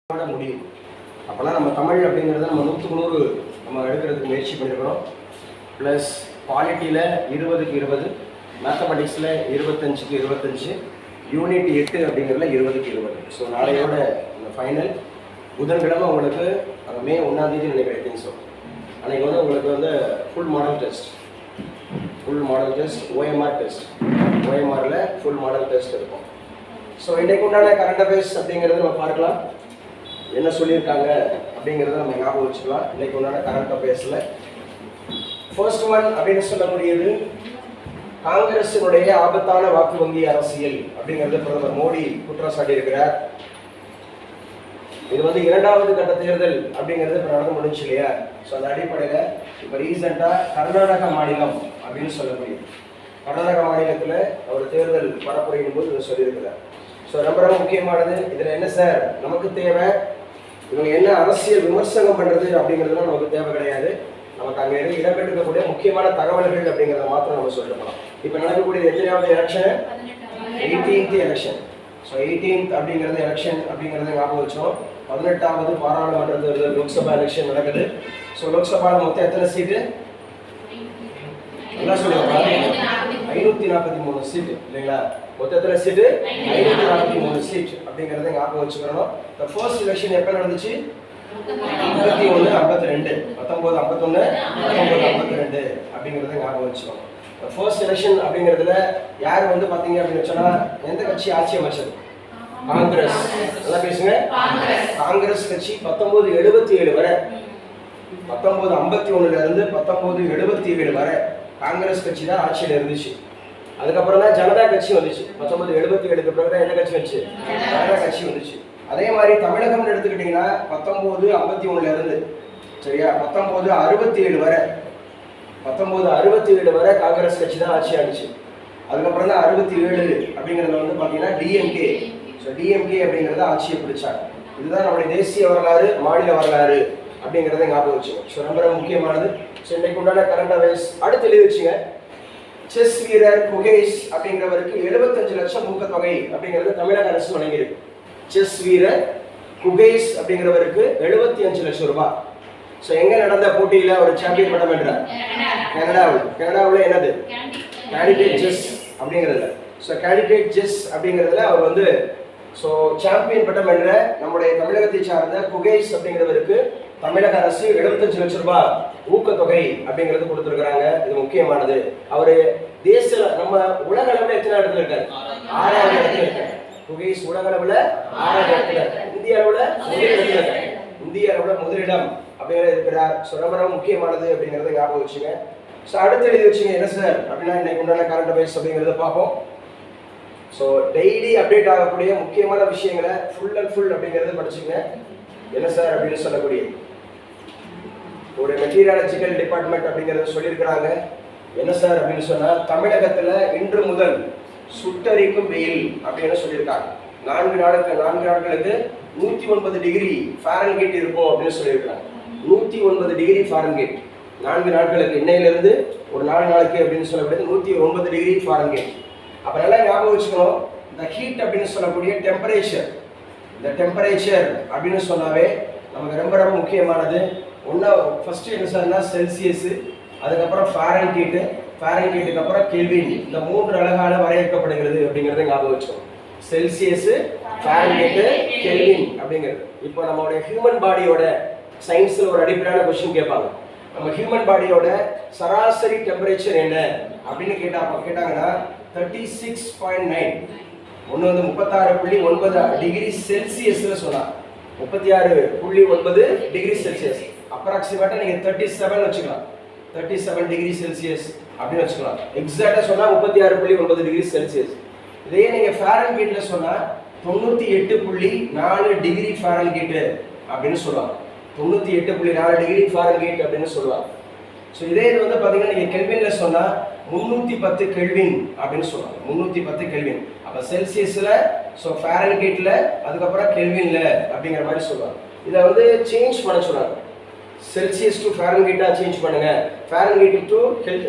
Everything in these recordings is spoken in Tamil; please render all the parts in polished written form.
முடியும். அப்போனா நம்ம தமிழ் அப்படிங்கிறத நம்ம 100க்கு 100 நம்ம எடுக்கிறதுக்கு முயற்சி பண்ணியிருக்கிறோம். ப்ளஸ் குவாலிட்டியில் 20க்கு 20, மேத்தமெட்டிக்ஸில் 25க்கு 25, யூனிட் 8 அப்படிங்கிறதுல 20க்கு 20. ஸோ நாளையோட இந்த ஃபைனல் புதன்கிழமை உங்களுக்கு மே 1ஆம் தேதி நினைக்கிறேன். ஸோ அன்றைக்கி வந்து உங்களுக்கு வந்து full model test OMR test, ஓஎம்ஆரில் ஃபுல் மாடல் டெஸ்ட் இருக்கும். ஸோ இன்றைக்கு உண்டான கரண்ட் அஃபேர்ஸ் அப்படிங்கிறது நம்ம பார்க்கலாம். என்ன சொல்லியிருக்காங்க அப்படிங்கிறத நம்ம ஞாபகம் வச்சுக்கலாம். இன்றைக்கு உண்டான கரண்ட் அஃபேர்ஸில் ஃபர்ஸ்ட் ஒன் அப்படின்னு சொல்லக்கூடியது காங்கிரஸினுடைய ஆபத்தான வாக்கு வங்கி அரசியல் அப்படிங்கிறது பிரதமர் மோடி குற்றம் சாட்டியிருக்கிறார். இது வந்து 2வது கட்ட தேர்தல் அப்படிங்கிறது இப்போ நடந்து முடிஞ்சு இல்லையா? ஸோ அந்த அடிப்படையில் இப்போ ரீசெண்டாக கர்நாடகா மாநிலம் அப்படின்னு சொல்லக்கூடியது, கர்நாடகா மாநிலத்தில் அவர் தேர்தல் பரப்புரையின் போது இதை சொல்லியிருக்கிறார். ஸோ ரொம்ப ரொம்ப முக்கியமானது. இதில் என்ன சார் நமக்கு தேவை, இவங்க என்ன அரசியல் விமர்சனம் பண்ணுறது அப்படிங்கிறதுலாம் நமக்கு தேவை கிடையாது. நமக்கு அங்கே இடம்பெற்றிருக்கக்கூடிய முக்கியமான தகவல்கள் அப்படிங்கிறத மாத்திரம் நம்ம சொல்லலாம். இப்போ நடக்கக்கூடிய எத்தனையாவது election? 18th election. So 18th அப்படிங்கிறது எலெக்ஷன் அப்படிங்கிறத ஞாபகம் வச்சோம். 18வது பாராளுமன்ற தேர்தல் லோக்சபா எலெக்ஷன் நடக்குது. ஸோ லோக்சபாவில் மொத்தம் எத்தனை சீட்டு? என்ன சொல்லுவாங்க? 543 சீட்டு இல்லைங்களா? மொத்தத்தில் சீட்டு 543 சீட் அப்படிங்கிறத ஞாபகம் வச்சுக்கணும். இந்த ஃபர்ஸ்ட் எலெக்ஷன் எப்போ நடந்துச்சு? 51, 52, 19, 51, 1952 அப்படிங்கிறத ஞாபகம் வச்சுக்கணும். இந்த ஃபர்ஸ்ட் எலெக்ஷன் அப்படிங்கிறதுல யார் வந்து பார்த்தீங்க அப்படின்னு சொன்னால் எந்த கட்சி ஆட்சி அமைச்சது? காங்கிரஸ். நல்லா பேசுங்க. காங்கிரஸ் கட்சி 1977 வரை, 1951 இருந்து 1977 வரை காங்கிரஸ் கட்சி தான் ஆட்சியில் இருந்துச்சு. அதுக்கப்புறம் தான் ஜனதா கட்சி வந்துச்சு. 1977க்கு பிறகு தான் என்ன கட்சி வந்துச்சு? ஜனதா கட்சி வந்துச்சு. அதே மாதிரி தமிழகம்னு எடுத்துக்கிட்டிங்கன்னா 1951 இருந்து சரியா 1967 வரை, 1967 வரை காங்கிரஸ் கட்சி தான் ஆட்சி ஆச்சு. அதுக்கப்புறம் தான் 67 அப்படிங்கிறத வந்து பார்த்தீங்கன்னா டிஎம்கே. ஸோ டிஎம்கே அப்படிங்கிறத ஆட்சியை பிடிச்சாங்க. இதுதான் நம்மளுடைய தேசிய வரலாறு, மாநில வரலாறு அப்படிங்கிறத ஞாபகம் வச்சுக்கோங்க. ஸோ ரொம்ப முக்கியமானது. ஸோ இன்றைக்கு உண்டான கரண்ட் அஃபேர்ஸ் அடுத்து எழுதி வச்சுங்க. செஸ் வீரர் குகேஷ் அப்படிங்கிறவருக்கு 75 லட்சம் ஊக்கத்தொகை அப்படிங்கிறது தமிழக அரசு வழங்கியிருக்கு. செஸ் வீரர் குகேஷ் அப்படிங்கிறவருக்கு 75 லட்சம் ரூபாய். ஸோ எங்க நடந்த போட்டியில ஒரு சாம்பியன் பட்டம் வென்றார்? கனடாவில் என்னது? கேண்டிடேட் செஸ் அப்படிங்கிறதுல. ஸோ கேண்டிடேட் செஸ் அப்படிங்கிறதுல அவர் வந்து ஸோ சாம்பியன் பட்டம் வென்ற நம்முடைய தமிழகத்தை சார்ந்த குகேஷ் அப்படிங்கிறவருக்கு தமிழக அரசு 75 லட்சம் ரூபாய் ஊக்கத்தொகை அப்படிங்கிறது கொடுத்துருக்குறாங்க. இது முக்கியமானது. அவரு நம்ம உலக அளவில் எத்தனை இடத்துல இருக்காரு? 6வது இடத்துல இருக்காரு. குகேஷ் உலக அளவில் 6வது இடத்துல இருக்காரு. இந்திய அளவில் முதலிடம் அப்படிங்கிறது இருக்கிறார். ஸோ ரொம்ப முக்கியமானது அப்படிங்கிறத ஞாபகம் வச்சுங்க. ஸோ அடுத்து எழுதி வச்சுங்க. என்ன சார் அப்படின்னா இன்னைக்கு உண்டான கரண்ட் அஃபேர்ஸ் அப்படிங்கிறத பார்ப்போம். ஸோ டெய்லி அப்டேட் ஆகக்கூடிய முக்கியமான விஷயங்களை ஃபுல் அண்ட் ஃபுல் அப்படிங்கிறத படிச்சுங்க. என்ன சார் அப்படின்னு சொல்லக்கூடிய ஒரு மெட்டீரியாலஜிக்கல் டிபார்ட்மெண்ட் அப்படிங்கிறத சொல்லியிருக்கிறாங்க. என்ன சார் அப்படின்னு சொன்னால் தமிழகத்தில் இன்று முதல் சுட்டரிக்கும் வெயில் அப்படின்னு சொல்லியிருக்காங்க. 4 நாட்களுக்கு 109 டிகிரி ஃபாரன்ஹீட் இருக்கும் அப்படின்னு சொல்லியிருக்காங்க. 109 டிகிரி ஃபாரன்ஹீட் 4 நாட்களுக்கு, இன்னையிலிருந்து ஒரு 4 நாளைக்கு அப்படின்னு சொல்லக்கூடியது 109 டிகிரி ஃபாரன்ஹீட். அப்போ நல்லா ஞாபகம் வச்சுக்கணும். இந்த ஹீட் அப்படின்னு சொல்லக்கூடிய டெம்பரேச்சர், இந்த டெம்பரேச்சர் அப்படின்னு சொன்னாவே நமக்கு ரொம்ப ரொம்ப முக்கியமானது. ஃபர்ஸ்ட் என்ன சொன்னா செல்சியஸ், அதுக்கப்புறம் ஃபாரன்ஹீட்டு, ஃபாரன்ஹீட்டுக்கு அப்புறம் கெல்வின். இந்த 3 அலகால வரையறுக்கப்படுகிறது அப்படிங்கிறத ஞாபகம் வச்சுக்கணும். செல்சியஸ், ஃபாரன்ஹீட்டு, கெல்வின் அப்படிங்கிறது. இப்போ நம்மளுடைய ஹியூமன் பாடியோட சயின்ஸில் ஒரு அடிப்படையான கொஸ்டின் கேட்பாங்க. நம்ம ஹியூமன் பாடியோட சராசரி டெம்பரேச்சர் என்ன அப்படின்னு கேட்டாங்கன்னா 36.9. ஒன்று வந்து 36.9 டிகிரி செல்சியஸ்ல சொன்னாங்க. 36.9 டிகிரி செல்சியஸ். அப்ராக்சிமேட்டாக நீங்கள் 37 வச்சுக்கலாம். 37 டிகிரி செல்சியஸ் அப்படின்னு வச்சுக்கலாம். எக்ஸாக்டாக சொன்னால் 36.9 டிகிரி செல்சியஸ். இதே நீங்கள் ஃபாரன்ஹீட்டில் சொன்னால் 98.4 டிகிரி ஃபாரன்ஹீட்டு அப்படின்னு சொல்லுவாங்க. 98.4 டிகிரி ஃபாரன்ஹீட் அப்படின்னு சொல்லுவாங்க. ஸோ இதே இது வந்து பார்த்தீங்கன்னா நீங்கள் கெல்வினில் சொன்னால் 310 கெல்வின் அப்படின்னு சொல்லுவாங்க. 310 கெல்வின். அப்போ செல்சியஸில், ஸோ ஃபாரன்ஹீட்டில், அதுக்கப்புறம் கெல்வின்ல அப்படிங்கிற மாதிரி சொல்லுவாங்க. இதை வந்து சேஞ்ச் பண்ண சொல்லுவாங்க. செல்சியஸ் டு ஃபாரன்ஹீட்டாக சேஞ்ச் பண்ணுங்க. ஃபாரன்ஹீட் டு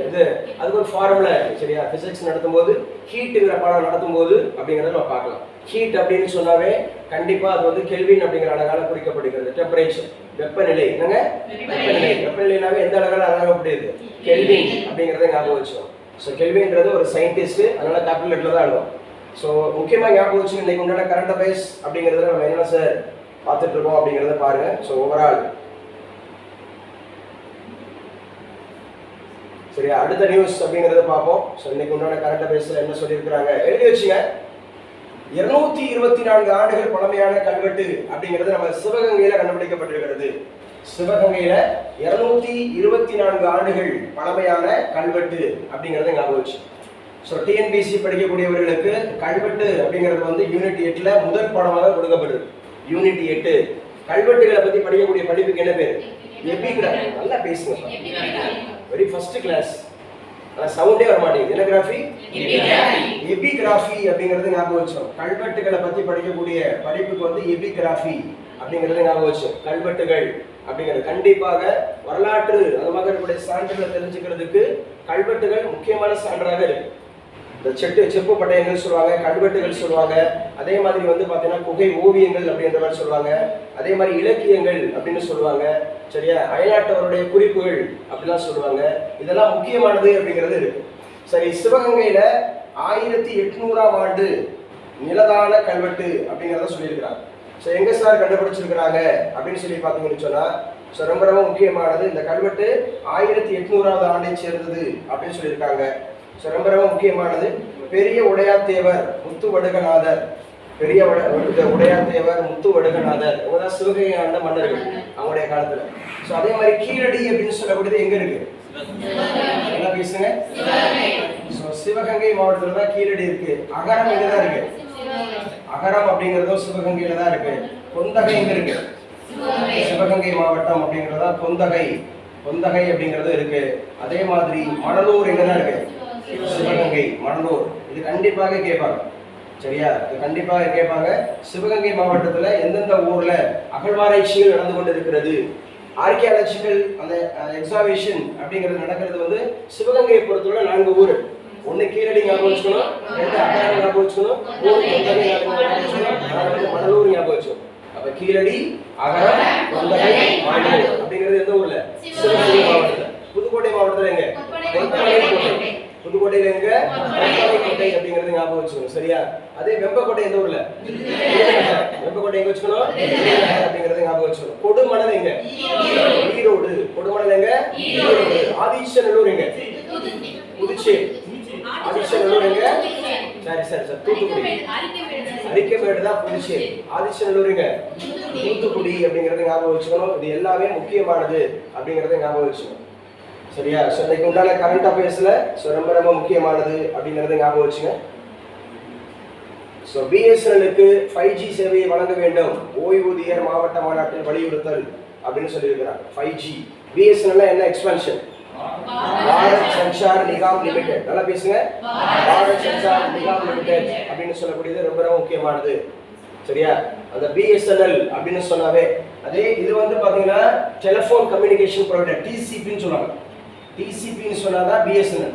இது அதுக்கு ஒரு ஃபார்முலா சரியா? ஃபிசிக்ஸ் நடத்தும் போது, ஹீட்டுங்கிற பாடம் நடத்தும் போது அப்படிங்கிறத நம்ம பார்க்கலாம். ஹீட் அப்படின்னு சொன்னாவே கண்டிப்பா அது வந்து கெல்வின் அப்படிங்கிற அழகால குறிக்கப்படுகிறது. டெம்பரேச்சர் வெப்பநிலை, என்னங்க வெப்பநிலை, வெப்பநிலைனாவே எந்த அழகால அழகப்படுது, கெல்வின் அப்படிங்கறத ஞாபகம் வச்சுக்கோங்க. ஸோ கெல்வின்றது ஒரு சயின்டிஸ்ட், அதனால கேபிட்டல் லெட்டர்ல தான் எழுதும். ஸோ முக்கியமாக ஞாபகம் வச்சு இன்னைக்கு உண்டான கரண்ட் அஃபேர்ஸ் அப்படிங்கிறத நம்ம என்ன சார் பார்த்துட்டு இருக்கோம் அப்படிங்கிறத பாருங்க. ஸோ ஓவரால் சரியா, அடுத்த நியூஸ் அப்படிங்கிறத பார்ப்போம். ஸோ இன்னைக்கு உண்டான கரண்ட் அஃபேர்ஸ்ல என்ன சொல்லியிருக்கிறாங்க எழுதி வச்சுங்க. 224 ஆண்டுகள் பழமையான கல்வெட்டு அப்படிங்கிறது நம்ம சிவகங்கையில கண்டுபிடிக்கப்பட்டிருக்கிறது. சிவகங்கையில 224 ஆண்டுகள் பழமையான கல்வெட்டு அப்படிங்கறத ஞாபகம் வச்சு. ஸோ டிஎன்பிசி படிக்கக்கூடியவர்களுக்கு கல்வெட்டு அப்படிங்கிறது வந்து யூனிட் 8ல முதல் பாடமாக கொடுக்கப்படுது. யூனிட் 8 கல்வெட்டுகளை பத்தி படிக்கக்கூடிய படிப்புக்கு என்ன பேரு, எபிகிராஃபி. நல்லா பேசுங்க, வெரி ஃபர்ஸ்ட் கிளாஸ், சவுண்டே வர மாட்டேங்குது. என்ன கிராஃபி, எபிகிராஃபி அப்படிங்கிறது ஞாபகம் வச்சோம். கல்வெட்டுகளை பத்தி படிக்கக்கூடிய படிப்புக்கு வந்து எபிகிராஃபி அப்படிங்கிறது ஞாபகம் வச்சோம். கல்வெட்டுகள் அப்படிங்கிறது கண்டிப்பாக வரலாற்று அந்த மாதிரி இருக்கக்கூடிய சான்றுகளை தெரிஞ்சுக்கிறதுக்கு கல்வெட்டுகள் முக்கியமான சான்றாக இருக்கு. இந்த செப்பு பட்டயங்கள் சொல்லுவாங்க, கல்வெட்டுகள் சொல்லுவாங்க. அதே மாதிரி வந்து பாத்தீங்கன்னா குகை ஓவியங்கள் அப்படின்ற மாதிரி சொல்லுவாங்க. அதே மாதிரி இலக்கியங்கள் அப்படின்னு சொல்லுவாங்க. சரியா, அயல்நாட்டவருடைய குறிப்புகள் அப்படிலாம் சொல்லுவாங்க. இதெல்லாம் முக்கியமானது அப்படிங்கிறது இருக்கு. சரி, சிவகங்கையில 1800ஆம் ஆண்டு நிலதான கல்வெட்டு அப்படிங்கிறத சொல்லியிருக்கிறாங்க. ஸோ எங்க சார் கண்டுபிடிச்சிருக்கிறாங்க அப்படின்னு சொல்லி பார்த்தீங்கன்னு சொன்னா, ஸோ ரொம்ப ரொம்ப முக்கியமானது இந்த கல்வெட்டு 1800ஆவது ஆண்டை சேர்ந்தது அப்படின்னு சொல்லியிருக்காங்க. ஸோ ரொம்ப ரொம்ப முக்கியமானது பெரிய உடையாத்தேவர் முத்துவடுகநாதர், பெரிய உடையாத்தேவர் முத்துவடுகநாதர் இவங்க தான் சிவகங்கை ஆண்ட மன்னர்கள் அவங்களுடைய காலத்துல. ஸோ அதே மாதிரி கீழடி அப்படின்னு சொல்லக்கூடியது எங்க இருக்கு, என்ன பேசுங்க. ஸோ சிவகங்கை மாவட்டத்துல தான் கீழடி இருக்கு. அகரம் எங்கதான் இருக்கு, அகரம் அப்படிங்கறதும் சிவகங்கையில தான் இருக்கு. கொந்தகை எங்க இருக்கு, சிவகங்கை மாவட்டம் அப்படிங்கறதா கொந்தகை, கொந்தகை அப்படிங்கிறது இருக்கு. அதே மாதிரி மணலூர் எங்கதான் இருக்கு, சிவகங்கை மணலூர். இது கண்டிப்பாக கேட்பாங்க. சரியா, இது கண்டிப்பாக கேட்பாங்க. சிவகங்கை மாவட்டத்துல எந்தெந்த ஊர்ல அகழ்வாராய்ச்சிகள் நடந்து கொண்டு இருக்கிறது, ஆர்கியாலஜிக்கல் அந்த எக்ஸாவேஷன் அப்படிங்கிறது நடக்கிறது வந்து சிவகங்கையை பொறுத்தவரை 4 ஊர். ஒன்னு கீழடி ஞாபகம் வச்சுக்கணும், 2 அகரம் ஞாபகம் வச்சுக்கணும், 3 கொந்தகை ஞாபகம் வச்சுக்கணும், 4 மணலூர் ஞாபகம் வச்சுக்கணும். அப்ப கீழடி, அகரம், கொந்தகை, மணலூர் அப்படிங்கிறது எந்த ஊர்ல, சிவகங்கை மாவட்டத்துல. புதுக்கோட்டை மாவட்டத்துல எங்க, கோட்டை. புதுக்கோட்டையில எங்க, கோட்டை அப்படிங்கிறது ஞாபகம் வச்சுக்கணும். சரியா, அதே வெம்பக்கோட்டை எந்த ஊர்ல, வெம்பக்கோட்டை எங்க வச்சுக்கணும், அப்படிங்கறத ஞாபகம் வச்சுக்கணும். கொடுமணல் எங்க, ஈரோடு. கொடுமணல் எங்க, ஈரோடு. ஆதிச்சநல்லூர் எங்க, புதுச்சேரி. ஆதிச்சநல்லூர் எங்க, சரி சரி சார், தூத்துக்குடி. அரிக்கமேடு தான் புதுச்சேரி. ஆதிச்சநல்லூர் எங்க, தூத்துக்குடி அப்படிங்கறத ஞாபகம் வச்சுக்கணும். இது எல்லாமே முக்கியமானது அப்படிங்கறத ஞாபகம் வச்சுக்கணும். சரியா, ஸோ இன்னைக்கு உண்டான கரண்ட் அஃபேர்ஸ்ல ரொம்ப ரொம்ப முக்கியமானது அப்படிங்கறத ஞாபகம் வச்சுங்க. ஸோ பிஎஸ்என்எலுக்கு 5G சேவையை வழங்க வேண்டும், ஓய்வூதியர் மாவட்ட மாநாட்டில் வலியுறுத்தல் அப்படின்னு சொல்லியிருக்கிறாங்க. 5G பிஎஸ்என்எல் என்ன எக்ஸ்பென்ஷன், பாரத் சஞ்சார் நிகாம் லிமிடெட். நல்லா பேசுங்க, பாரத் சஞ்சார் நிகாம் லிமிடெட் அப்படின்னு சொல்லக்கூடியது ரொம்ப ரொம்ப முக்கியமானது. சரியா, அந்த பிஎஸ்என்எல் அப்படின்னு சொன்னாவே அதே இது வந்து பாத்தீங்கன்னா டெலிபோன் கம்யூனிகேஷன் ப்ரொவைடர், டிசிபின்னு சொல்லுவாங்க. டிசிபின்னு சொன்னாதான் பிஎஸ்என்எல்.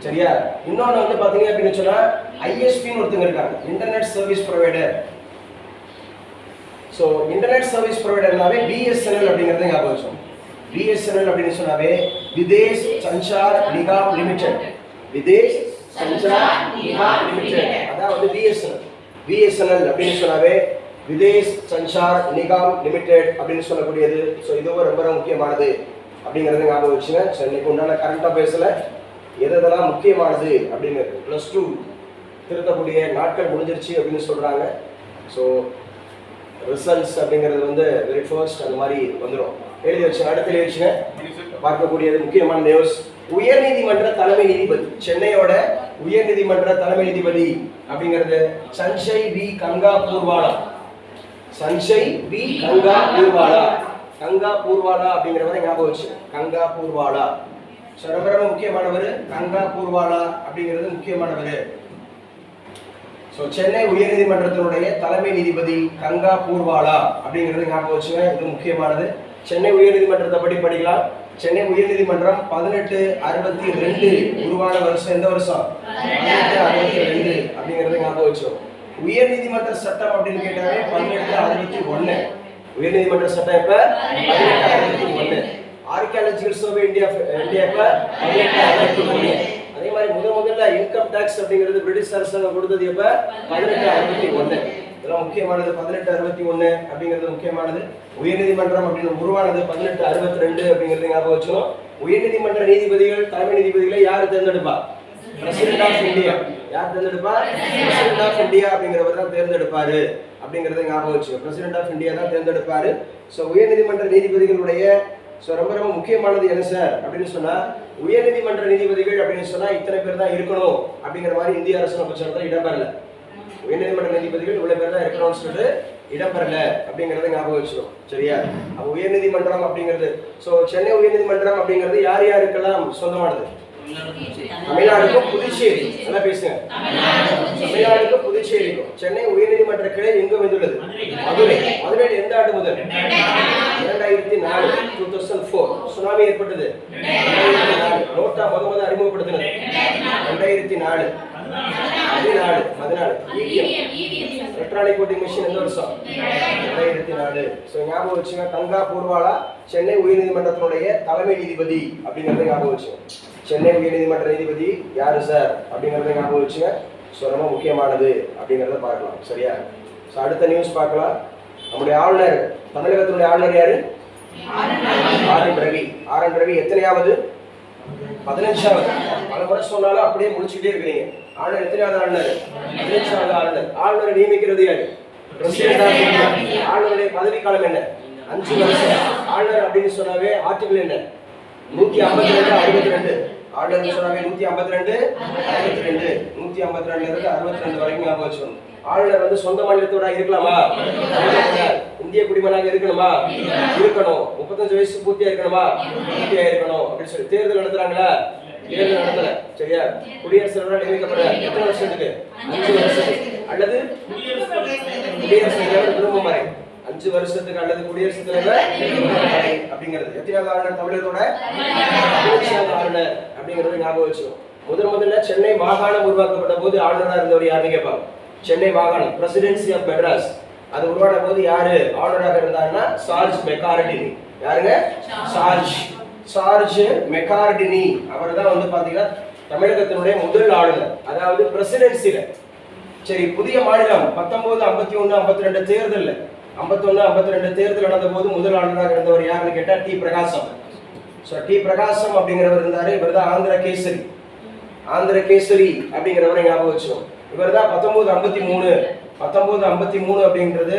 சரியா, இன்னொன்னு வந்து பாத்தீங்க அப்படின்னு சொன்னா ஐஎஸ்பின்னு ஒருத்தங்க இருக்காங்க, internet service provider. So internet service ப்ரொவைடர்னாவே பிஎஸ்என்எல் அப்படிங்கறத ஞாபகம் வச்சோம். பிஎஸ்என்எல் அப்படின்னு சொன்னாவே விதேஷ் சஞ்சார் நிகாம் லிமிடெட், விதேஷ் சஞ்சார் நிகாம் லிமிடெட், அதான் வந்து பிஎஸ்என்எல். பிஎஸ்என்எல் அப்படின்னு சொன்னாவே விதேஷ் சஞ்சார் நிகாம் லிமிடெட் அப்படின்னு சொல்லக்கூடியது. ஸோ இதுவும் ரொம்ப ரொம்ப முக்கியமானது அப்படிங்கறத ஞாபகம் வச்சுங்க. ஸோ இன்னைக்கு உண்டான கரண்ட் அஃபேர்ஸ்ல எதெல்லாம் முக்கியமானது அப்படின்னு +2 திருத்தக்கூடிய நாட்கள் முடிஞ்சிருச்சு அப்படின்னு சொல்றாங்க. ஸோ ரிசல்ட்ஸ் அப்படிங்கிறது வந்து வெரி ஃபர்ஸ்ட் அந்த மாதிரி வந்துடும். எழுதி வச்சுங்க, அடுத்த எழுதி வச்சுங்க. பார்க்கக்கூடியது முக்கியமான நியூஸ். உயர்நீதிமன்ற தலைமை நீதிபதி, சென்னையோட உயர்நீதிமன்ற தலைமை நீதிபதி அப்படிங்கிறது சஞ்சய் வி கங்கா பூர்வாலா. சஞ்சய் வி கங்கா பூர்வாலா, கங்கா பூர்வாலா அப்படிங்கிறவரை ஞாபகம் வச்சு, கங்கா பூர்வாலா. ரொம்ப ரொம்ப முக்கியமானவர் கங்கா பூர்வாலா அப்படிங்கிறது முக்கியமானவர். ஸோ சென்னை உயர்நீதிமன்றத்தினுடைய தலைமை நீதிபதி கங்கா பூர்வாலா அப்படிங்கிறது ஞாபகம் வச்சுங்க, இது முக்கியமானது. சென்னை உயர்நீதிமன்றத்தை படி படிக்கலாம். சென்னை உயர்நீதிமன்றம் 1862 உருவான வருஷம் எந்த வருஷம், 1862 அப்படிங்கிறது ஞாபகம் வச்சோம். உயர் நீதிமன்ற சட்டம் அப்படின்னு கேட்டாலே 1861. உயர் நீதிமன்ற சட்டம் இப்ப 1861. ஆர்கியாலஜிக்கல் சர்வே இந்தியா இப்ப 1863. அதே மாதிரி முதல்ல இன்கம் டாக்ஸ் அப்படிங்கிறது பிரிட்டிஷ் அரசாங்கம் கொடுத்தது இப்ப 1861. இதெல்லாம் முக்கியமானது. 1861 அப்படிங்கிறது முக்கியமானது. உயர்நீதிமன்றம் அப்படின்னு உருவானது 1862 அப்படிங்கிறது ஞாபகம் வச்சுக்கணும். உயர்நீதிமன்ற நீதிபதிகள் தலைமை நீதிபதிகளை யாரு தேர்ந்தெடுப்பா? President of India. யார் தேர்ந்தெடுப்பா? பிரசிடென்ட் ஆஃப் இந்தியா அப்படிங்கிறவர் தான் தேர்ந்தெடுப்பாரு அப்படிங்கறத ஞாபகம் வச்சுக்கணும். பிரசிடென்ட் ஆஃப் இந்தியா தான் தேர்ந்தெடுப்பாரு. ஸோ உயர்நீதிமன்ற நீதிபதிகளுடைய ரொம்ப ரொம்ப முக்கியமானது என்ன சார் அப்படின்னு சொன்னா, உயர்நீதிமன்ற நீதிபதிகள் அப்படின்னு சொன்னா இத்தனை பேர் தான் இருக்கணும் அப்படிங்கிற மாதிரி இந்திய அரசியல் புத்தகத்துல இடம்பெறல. உயர்நீதிமன்ற நீதிபதிகள் இவ்வளவு பேர் தான் இருக்கணும்னு சொல்லிட்டு இடம்பெறல அப்படிங்கறத ஞாபகம் வச்சுக்கணும். சரியா? அப்ப உயர்நீதிமன்றம் அப்படிங்கிறது சென்னை உயர்நீதிமன்றம் அப்படிங்கிறது யார் யாருக்கெல்லாம் சொந்தமானது? தமிழ்நாடுக்கும் புதுச்சேரி. நல்லா பேசுங்க. தமிழ்நாடுக்கும் புதுச்சேரிக்கும். சென்னை உயர்நீதிமன்ற கிளை எங்க வந்துள்ளது? மதுரை. மதுரையில் எந்த ஆண்டு முதல்? 2004. 2004 சுனாமி ஏற்பட்டது. 2004. நோட்டா முதல் அறிமுகப்படுத்தினது 2004. 14. எலக்ட்ரானிக் ஓட்டிங் மிஷின் எந்த வருஷம்? 2004. ஞாபகம் வச்சுங்க. கங்கா பூர்வாலா சென்னை உயர்நீதிமன்றத்தினுடைய தலைமை நீதிபதி அப்படிங்கறத ஞாபகம் வச்சுங்க. சென்னை உயர்நீதிமன்ற நீதிபதி யாரு சார் அப்படிங்கறத ஞாபகம் வச்சுங்க. ரொம்ப முக்கியமானது அப்படிங்கறத பார்க்கலாம். சரியா? அடுத்த நியூஸ் பார்க்கலாம். நம்முடைய ஆளுநர், தமிழகத்தினுடைய ஆளுநர் யாரு? ஆர்.என். ரவி. ஆர்.என். ரவி எத்தனையாவது? 15வது. பல முறை சொன்னாலும் அப்படியே முடிச்சுட்டே இருக்கிறீங்க. ஆளுநர் எத்தனையாவது ஆளுநர்? 15வது ஆளுநர். ஆளுநரை நியமிக்கிறது யாரு? President of India. ஆளுநருடைய பதவி காலம் என்ன? 5 வருஷம். ஆளுநர் அப்படின்னு சொன்னாவே ஆர்டிகல் என்ன? 152 62. ஆளுநர் சொன்னாவே 152 62. 152 இருந்து 62 வரைக்கும் ஞாபகம் வச்சுக்கணும். ஆளுநர் சொந்த மாநிலத்தோட இருக்கலாமா? இந்திய குடிமகனாக இருக்கணுமா? இருக்கணும். 35 வயசு பூர்த்தியா இருக்கணுமா? பூர்த்தியா இருக்கணும் அப்படின்னு சொல்லி தேர்தல் நடத்துறாங்களா? தேர்தல் நடத்தல. சரியா? குடியரசுத் தலைவர் நியமிக்கப்பட எத்தனை வருஷத்துக்கு? 5 வருஷத்துக்கு. அல்லது குடியரசுத் தலைவர் விரும்பும் வரை 5 வருஷத்துக்கு அல்லது குடியரசுத் தலைவர் அப்படிங்கிறது. எத்தனாவது ஆளுநர் தமிழகத்தோட? 15வது ஆளுநர் அப்படிங்கறது ஞாபகம் வச்சுக்கணும். முதல்ல சென்னை மாகாணம் உருவாக்கப்பட்ட போது ஆளுநரா இருந்தவர் யாருன்னு கேட்பாங்க. சென்னை மாகாணம் பிரசிடென்சி ஆஃப் மெட்ராஸ் அது உருவான போது யாரு ஆளுநராக இருந்தாருன்னா சார்ஜ் மெக்கார்டினி. யாருங்க? சார்ஜ் மெக்கார்டினி. அவர் தான் பாத்தீங்கன்னா தமிழகத்தினுடைய முதல் ஆளுநர், அதாவது பிரசிடென்சில. சரி, புதிய மாநிலம் 1951 52 தேர்தல் 51 52 தேர்தல் நடந்த போது முதல் ஆளுநராக இருந்தவர் யாருன்னு கேட்டா டி பிரகாசம். டி பிரகாசம் அப்படிங்கிறவர் இருந்தாரு. இவர் தான் ஆந்திர கேசரி அப்படிங்கிறவரை ஞாபகம் வச்சோம். இவர் தான் 1953 அப்படின்றது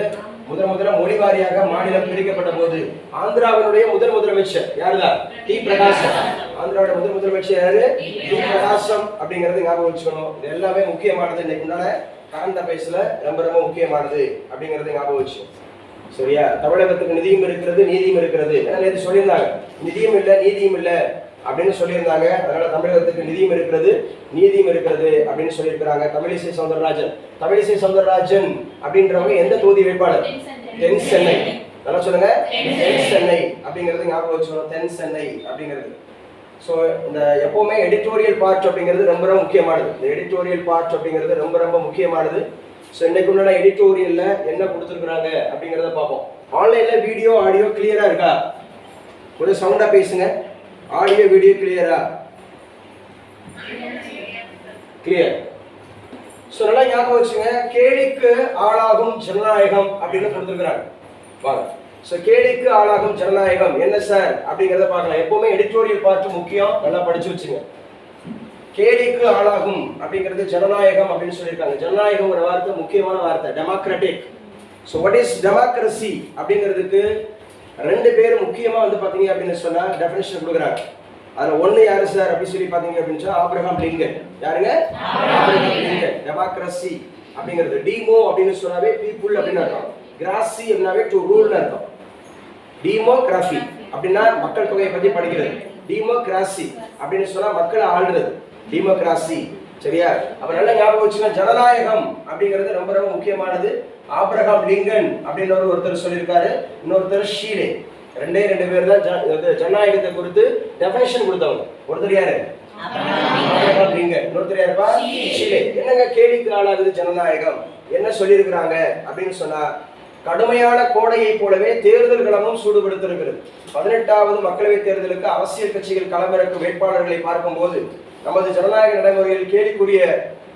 முதல்ல மொழி வாரியாக மாநிலம் பிரிக்கப்பட்ட போது ஆந்திராவினுடைய முதலமைச்சர் யாருதான்? டி பிரகாசம். ஆந்திராவோட முதலமைச்சர் யாரு? டி பிரகாசம் அப்படிங்கறது ஞாபகம் வச்சுக்கணும். இது எல்லாமே முக்கியமானது. இன்னைக்கு முன்னால கரண்ட் அஃபேர்ஸ்ல ரொம்ப முக்கியமானது அப்படிங்கறது ஞாபகம் வச்சுக்கணும். சரியா? தமிழகத்துக்கு நிதியும் இருக்கிறது, நீதியும் இருக்கிறது. நேற்று சொல்லியிருந்தாங்க நிதியும் இல்லை நீதியும் இல்லை அப்படின்னு சொல்லியிருந்தாங்க. அதனால தமிழகத்துக்கு நிதியும் இருக்கிறது, நீதியும் இருக்கிறது அப்படின்னு சொல்லியிருக்கிறாங்க. தமிழிசை சௌந்தரராஜன் அப்படின்றவங்க எந்த தொகுதி வேட்பாளர்? தென் சென்னை. நல்லா சொல்லுங்க. தென் சென்னை அப்படிங்கிறது ஞாபகம் வச்சுக்கணும். தென் சென்னை அப்படிங்கிறது. ஸோ இந்த எப்பவுமே எடிட்டோரியல் பார்ட் அப்படிங்கிறது ரொம்ப முக்கியமானது. இந்த எடிட்டோரியல் பார்ட் அப்படிங்கிறது ரொம்ப முக்கியமானது. ஸோ இன்னைக்கு உள்ள எடிட்டோரியல்ல என்ன கொடுத்துருக்குறாங்க அப்படிங்கிறத பார்ப்போம். ஆன்லைன்ல வீடியோ ஆடியோ கிளியரா இருக்கா? கொஞ்சம் சவுண்டா பேசுங்க. ஆடியோ வீடியோ கிளியரா? கிளியர். ஸோ நல்லா ஞாபகம் வச்சுங்க. கேலிக்கு ஆளாகும் ஜனநாயகம் அப்படின்னு கொடுத்துருக்குறாங்க. வாங்க. ஸோ கேலிக்கு ஆளாகும் ஜனநாயகம் என்ன சார் அப்படிங்கிறத பார்க்கலாம். எப்பவுமே எடிட்டோரியல் பார்ட் முக்கியம், நல்லா படிச்சு வச்சுங்க. கேலிக்கு ஆளாகும் அப்படிங்கிறது ஜனநாயகம் அப்படின்னு சொல்லியிருக்காங்க. ஜனநாயகம் ஒரு வார்த்தை, முக்கியமான வார்த்தை, democratic. So what is democracy அப்படிங்கிறதுக்கு 2 பேர் முக்கியமா பாத்தீங்க அப்படின்னு சொன்னா டெஃபினிஷன் கொடுக்குறாங்க. அதுல ஒண்ணு யாரு சார் அப்படின்னு சொல்லி பாத்தீங்க அப்படின்னு சொன்னா ஆப்ரஹாம் லிங்கன். யாருங்க? Abraham Lincoln. டெமோக்ரஸி அப்படிங்கிறது டீமோ அப்படின்னு சொன்னாவே பீப்புள் அப்படின்னு அர்த்தம். கிராசி அப்படின்னாவே டு ரூல்னு அர்த்தம். டீமோகிராஃபி அப்படின்னா மக்கள் தொகையை பத்தி படிக்கிறது. டீமோகிராசி அப்படின்னு சொன்னா மக்களை ஆள்றது. டீமோகிராசி. சரியா? அப்ப நல்ல ஞாபகம் வச்சுன்னா ஜனநாயகம் அப்படிங்கிறது ரொம்ப முக்கியமானது. ஆப்ரஹாம் லிங்கன் அப்படின்னு ஒருத்தர் சொல்லியிருக்காரு, இன்னொருத்தர் ஷீலே. 2 பேர் தான் ஜனநாயகத்தை குறித்து டெஃபினிஷன் கொடுத்தவங்க. ஒருத்தர் யாரு? Abraham Lincoln. இன்னொருத்தர் யாருப்பா? ஷீலே. என்னங்க கேலிக்கு ஆளாகுது ஜனநாயகம் என்ன சொல்லியிருக்கிறாங்க அப்படின்னு சொன்னா, கடுமையான கோடையை போலவே தேர்தல் களமும் சூடுபடுத்திருக்கிறது. 18வது மக்களவை தேர்தலுக்கு அரசியல் கட்சிகள் களமிறக்கும் வேட்பாளர்களை பார்க்கும்போது நமது ஜனநாயக நடைமுறையில் கேலிக்குரிய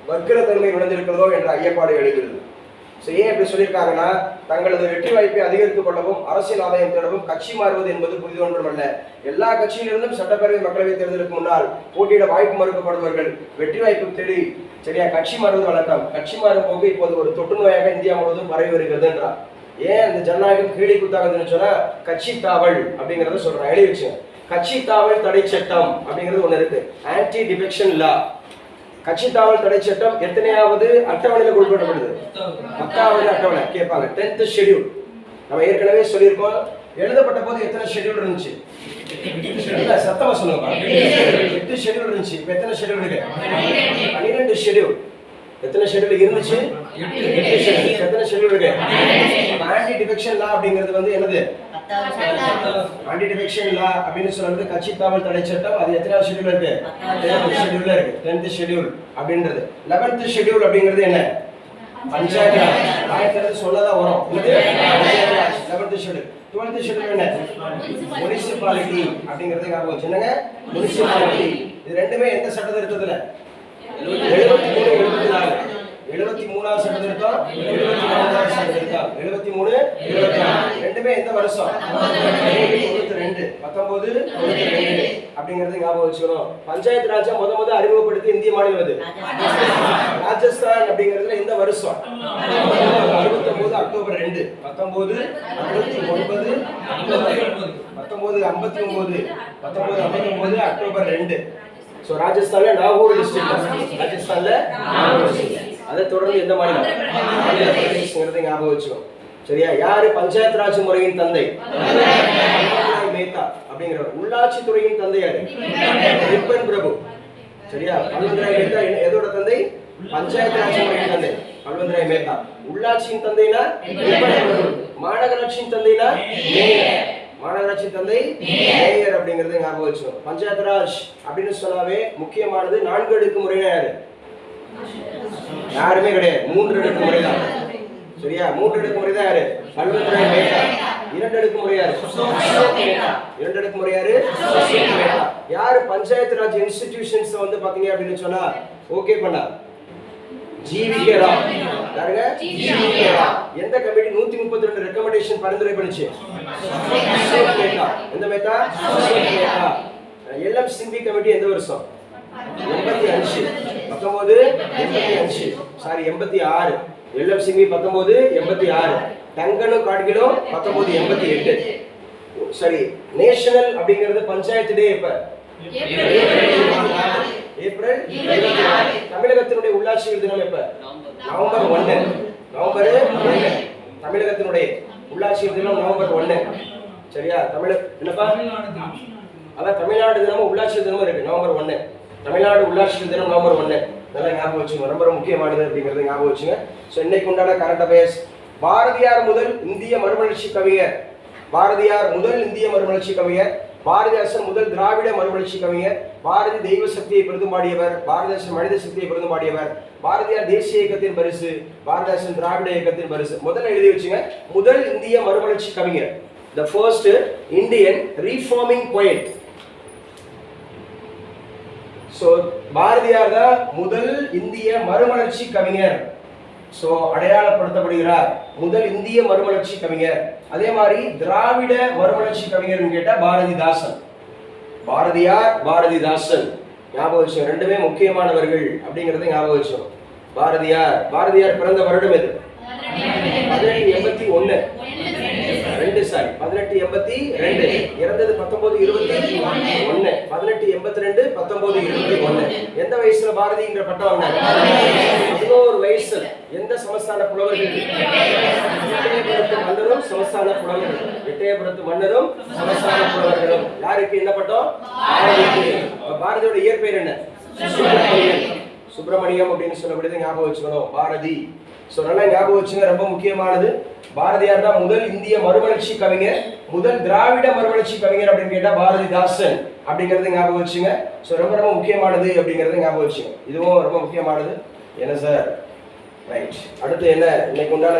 வக்கிரத்தன்மை நுழைந்திருக்கிறதோ என்ற ஐயப்பாடு எழுகிறது. ஏன் எப்படி சொல்லியிருக்காங்கன்னா, தங்களது வெற்றி வாய்ப்பை அதிகரித்துக் கொள்ளவும் அரசியல் ஆதாயம் தேடவும் கட்சி மாறுவது என்பது புதிதொன்றுமல்ல. எல்லா கட்சியிலிருந்தும் சட்டப்பேரவை மக்களவைத் தேர்தலுக்கு முன்னால் போட்டியிட வாய்ப்பு மறுக்கப்படுபவர்கள் வெற்றி வாய்ப்பு தேடி சரியா கட்சி மாறுவது வழக்கம். கட்சி மாறும் போக்கு இப்போது ஒரு தொற்று நோயாக இந்தியா முழுவதும் பரவி வருகிறது என்றார். ஏன் இந்த ஜனநாயகம் கீழே குத்தாகுதுன்னு சொன்னா, கட்சி தாவல் அப்படிங்கறத சொல்றேன். எழுதி வச்சு, கட்சி தாவல் தடை சட்டம் அப்படிங்கிறது ஒண்ணு இருக்கு, ஆன்டி டிஃபெக்ஷன் லா. கட்சி தாவல் தடை சட்டம் எத்தனையாவது அட்டவணையில் குறிப்பிடப்படுது? 10வது அட்டவணை கேட்பாங்க, 10th ஷெட்யூல். நம்ம ஏற்கனவே சொல்லியிருக்கோம். எழுதப்பட்ட போது எத்தனை ஷெட்யூல் இருந்துச்சு? சத்தமா சொல்லுங்க. 8 ஷெட்யூல் இருந்துச்சு. இப்ப எத்தனை ஷெட்யூல் இருக்கு? 12 ஷெட்யூல். எத்தனை ஷெட்யூல் இருந்துச்சு? 8 ஷெட்யூல். எத்தனை ஷெட்யூல் இருக்கு? ஆன்டி டிஃபெக்ஷன் லா அப்படிங்கிறது வந்து என்னது? ஆன்டி டிஃபெக்ஷன் லா அப்படின்னு சொல்றது கட்சி தாவல் தடை சட்டம். அது எத்தனாவது ஷெட்யூல் இருக்கு? 10th ஷெட்யூல்ல இருக்கு. 10th ஷெட்யூல் அப்படின்றது. 11th ஷெட்யூல் அப்படிங்கிறது என்ன? பஞ்சாயத்து ராஜ். சொல்லதான் வரும். 11th schedule. 12th ஷெட்யூல் என்ன? முனிசிபாலிட்டி அப்படிங்கிறது ஞாபகம். என்னங்க? முனிசிபாலிட்டி. இது ரெண்டுமே எந்த சட்ட திருத்தத்துல? 73வது சட்ட திருத்தம், 74வது சட்ட திருத்தம். 73, 74 ரெண்டுமே எந்த வருஷம்? 92, 1992 அப்படிங்கறது ஞாபகம் வச்சுக்கணும். பஞ்சாயத்து ராஜா முத அறிமுகப்படுத்தி இந்திய மாநிலம் அது ராஜஸ்தான் அப்படிங்கிறதுல எந்த வருஷம்? 69 அக்டோபர் 2, 1969 அக்டோபர் 2. சோ ராஜஸ்தான்ல நாகூர் டிஸ்ட்ரிக்ட். ராஜஸ்தான்ல அதை தொடர்ந்து எந்த மாநிலம்? ஞாபகம் வச்சுக்கோ. சரியா? யாரு பஞ்சாயத்து ராஜ் முறையின் தந்தை? மேத்தா அப்படிங்கிறவர். உள்ளாட்சி துறையின் தந்தை யாரு? ரிப்பன் பிரபு. சரியா? பல்வந்தராய் மேத்தா எதோட தந்தை? பஞ்சாயத்து ராஜ் முறையின் தந்தை பல்வந்தராய் மேத்தா. உள்ளாட்சியின் தந்தைனா மாநகராட்சியின் தந்தைனா மாநகராட்சி தந்தை மேயர் அப்படிங்கறத ஞாபகம் வச்சுக்கணும். பஞ்சாயத்து ராஜ் அப்படின்னு சொன்னாவே முக்கியமானது 4 அடுக்கு முறைனா யாரு? யாருமே கிடையாது. 3 அடுக்கு முறை தான். சரியா? 3 அடுக்கு முறை தான் யாரு? பல்வந்தராய் மேத்தா. 2 அடுக்கு முறை யாரு? 2 அடுக்கு முறை யாரு? யாரு பஞ்சாயத்து ராஜ் இன்ஸ்டிடியூஷன்ஸ் வந்து பாத்தீங்க அப்படின்னு சொன்னா ஓகே பண்ணா? ஜிவிகே ராவ். யாருங்க? ஜிவிகே ராவ். எந்த கமிட்டி 132 ரெக்கமெண்டேஷன் பரிந்துரை பண்ணுச்சு? எந்த மேத்தா? எல்எம் சிம்பி கமிட்டி எந்த வருஷம்? 85, 1985. சாரி 86. எல்எம் சிம்பி 1986. டங்கனு காட்கிலும் 1988. சரி, நேஷனல் அப்படிங்கிறது பஞ்சாயத்து டே எப்ப? ஏப்ரல் 26. தமிழகத்தினுடைய உள்ளாட்சிகள் தினம் எப்ப? நவம்பர் 1. நவம்பர் 1 தமிழகத்தினுடைய உள்ளாட்சிகள் தினம் நவம்பர் 1. சரியா? என்னப்பா? அதான் தமிழ்நாடு தினமும் உள்ளாட்சி தினமும் இருக்கு நவம்பர் 1. தமிழ்நாடு உள்ளாட்சி தினம் நவம்பர் 1. நல்லா ஞாபகம் வச்சுங்க. ரொம்ப முக்கியமானது அப்படிங்கறத ஞாபகம் வச்சுங்க. சோ இன்னைக்கு உண்டான கரண்ட் அஃபேர்ஸ். பாரதியார் முதல் இந்திய மறுமலர்ச்சி கவிஞர். பாரதியார் முதல் இந்திய மறுமலர்ச்சி கவிஞர். பாரதிதாசன் முதல் திராவிட மறுமலர்ச்சி கவிஞர். பாரதி தெய்வ சக்தியை பெரிதும் பாடியவர். பாரதிதாசன் மனித சக்தியை பெரிதும் பாடியவர். பாரதியார் தேசிய இயக்கத்தின் பரிசு. பாரதிதாசன் திராவிட இயக்கத்தின் பரிசு. முதல்ல எழுதி வச்சுங்க. முதல் இந்திய மறுமலர்ச்சி கவிஞர். The first Indian reforming poet. So Bharathiyar தான் முதல் இந்திய மறுமலர்ச்சி கவிஞர். சோ அடையாளப்படுத்தப்படுகிறார் முதல் இந்திய மறுமலர்ச்சி கவிஞர். அதே மாதிரி திராவிட மறுமலர்ச்சி கவிஞர் கேட்டா பாரதிதாசன். பாரதியார், பாரதிதாசன் ஞாபகம் வச்சோம். ரெண்டுமே முக்கியமானவர்கள் அப்படிங்கறத ஞாபகம் வச்சோம். பாரதியார் பிறந்த வருடம் எது? 1881. 1882. இறந்தது 1921. 1882, 1921. எந்த வயசுல பாரதிங்கிற பட்டம் வாங்கினார்? 11 வயசு. எந்த சமஸ்தான புலவர்கள்? எட்டயபுரத்து மன்னரும் சமஸ்தான புலவர்கள். எட்டயபுரத்து மன்னரும் சமஸ்தான புலவர்களும். யாருக்கு என்ன பட்டம்? பாரதியோட இயற்பெயர் என்ன? சுப்பிரமணியம் அப்படின்னு சொல்லக்கூடியது ஞாபகம் வச்சுக்கணும். பாரதி. சோ நல்லா ஞாபகம் வச்சுங்க. ரொம்ப முக்கியமானது. பாரதியார் தான் முதல் இந்திய மறுமலர்ச்சி கவிஞர். முதல் திராவிட மறுமலர்ச்சி கவிஞர் அப்படின்னு கேட்டா பாரதிதாசன் அப்படிங்கறத ஞாபகம் வச்சுங்க. சோ ரொம்ப முக்கியமானது அப்படிங்கறத ஞாபகம் வச்சுங்க. இதுவும் ரொம்ப முக்கியமானது. என்ன சார் ரைட், அடுத்து என்ன இன்னைக்கு உண்டான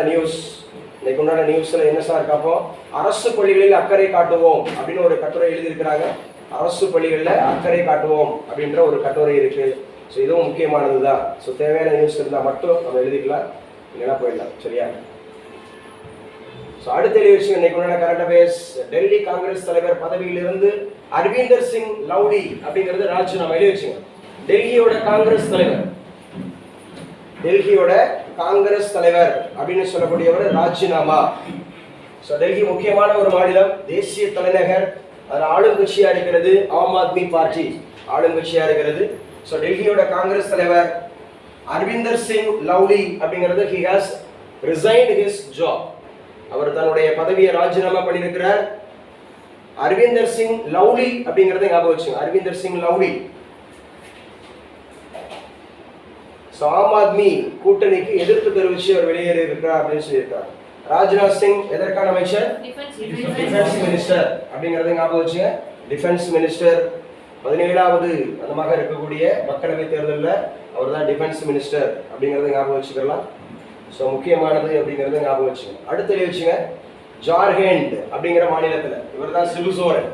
நியூஸ்ல என்ன சார் பார்ப்போம்? அரசு பள்ளிகளில் அக்கறை காட்டுவோம் அப்படின்னு ஒரு கட்டுரை எழுதியிருக்கிறாங்க. அரசு பள்ளிகளில் அக்கறை காட்டுவோம் அப்படின்ற ஒரு கட்டுரை இருக்கு. ஸோ இதுவும் முக்கியமானது தான். ஸோ தேவையான நியூஸ் இருந்தால் மட்டும் நம்ம எழுதிக்கலாம், இல்லைன்னா போயிடலாம். சரியா? ஸோ அடுத்த விஷயம் இன்னைக்கு உண்டான கரண்ட் அஃபேர்ஸ். டெல்லி காங்கிரஸ் தலைவர் பதவியிலிருந்து அரவிந்தர் சிங் லவ்லி அப்படிங்கிறது ராஜினாமா. எழுதி வச்சுங்க. டெல்லியோட காங்கிரஸ் தலைவர் அப்படின்னு சொல்லக்கூடியவர் ராஜினாமா. ஸோ டெல்லி முக்கியமான ஒரு மாநிலம், தேசிய தலைநகர், அதில் ஆளுங்கட்சியா இருக்கிறது ஆம் ஆத்மி பார்ட்டி, ஆளுங்கட்சியா இருக்கிறது. ஸோ டெல்லியோட காங்கிரஸ் தலைவர் அரவிந்தர் சிங் லவ்லி அப்படிங்கிறது he has resigned his job. அவர் தன்னுடைய பதவியை ராஜினாமா பண்ணியிருக்கிறார். அரவிந்தர் சிங் லவ்லி அப்படிங்கறத ஞாபகம் வச்சுங்க. அரவிந்தர் சிங் லவ்லி ஆம் ஆத்மி கூட்டணிக்கு எதிர்ப்பு தெரிவித்து அவர் வெளியேறி இருக்கிறார் அப்படின்னு சொல்லியிருக்கார். ராஜ்நாத் சிங் எதற்கான அமைச்சர்? டிஃபென்ஸ் மினிஸ்டர் அப்படிங்கறத ஞாபகம் வச்சுங்க. டிஃபென்ஸ் மினிஸ்டர் 17வது அந்தமாக இருக்கக்கூடிய மக்களவை தேர்தலில் அவர் தான் டிஃபென்ஸ் மினிஸ்டர் அப்படிங்கறத ஞாபகம் வச்சுக்கலாம். ஸோ முக்கியமானது அப்படிங்கறத ஞாபகம் வச்சுங்க. அடுத்து வச்சுங்க, ஜார்க்கண்ட் அப்படிங்கிற மாநிலத்தில் இவர் தான் சிபு சோரன்.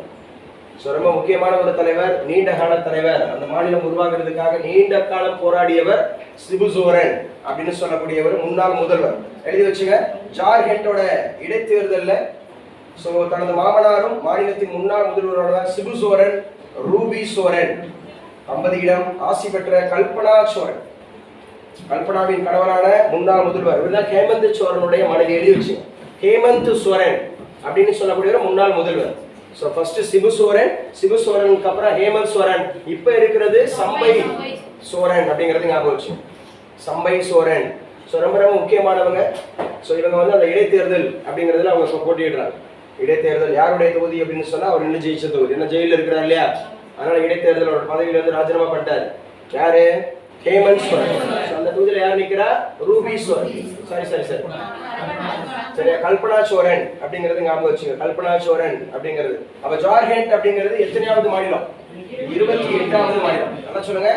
ஸோ ரொம்ப முக்கியமான ஒரு தலைவர், நீண்ட கால தலைவர். அந்த மாநிலம் உருவாக்குறதுக்காக நீண்ட காலம் போராடியவர் சிபு சோரன் அப்படின்னு சொல்லக்கூடியவர், முன்னாள் முதல்வர். எழுதி வச்சுங்க. ஜார்க்கண்டோட இடைத்தேர்தலில் ஸோ தனது மாமனாரும் மாநிலத்தின் முன்னாள் முதல்வரோட சிபு சோரன், ரூபி சோரன் தம்பதியிடம் ஆசி பெற்ற கல்பனா சோரன், கல்பனாவின் கணவரான முன்னாள் முதல்வர் இவர்தான் ஹேமந்த் சோரனுடைய மனைவி. எழுதி வச்சுங்க. ஹேமந்த் சோரன் அப்படின்னு சொல்லக்கூடிய முன்னாள் முதல்வர். ஸோ ஃபர்ஸ்ட் சிபு சோரனுக்கு அப்புறம் ஹேமந்த் சோரன், இப்போ இருக்கிறது சம்பை சோரன் அப்படிங்கிறது ஞாபகம் வச்சு. சம்பை சோரன் ஸோ ரொம்ப ரொம்ப முக்கியமானவங்க. ஸோ இவங்க வந்து அந்த இடைத்தேர்தல் அப்படிங்கிறதுல அவங்க போட்டியிடுறாங்க. இடைத்தேர்தல் யாருடைய தொகுதி அப்படின்னு சொன்னா அவர் இன்னும் ஜெயிச்ச தொகுதி, என்ன ஜெயிலில் இருக்கிறார் இல்லையா, அதனால இடைத்தேர்தலோட பதவியில இருந்து ராஜினாமா பண்ணிட்டாரு. யாரு? ஹேமந்த் சோரன். அந்த தொகுதியில் யார் நிற்கிறா? ரூபி சோரன். சரியா, கல்பனா சோரன் அப்படிங்கிறது ஞாபகம் வச்சுங்க. கல்பனா சோரன் அப்படிங்கிறது. அப்ப ஜார்க்கண்ட் அப்படிங்கிறது எத்தனையாவது மாநிலம்? 28வது மாநிலம். நல்லா சொல்லுங்க.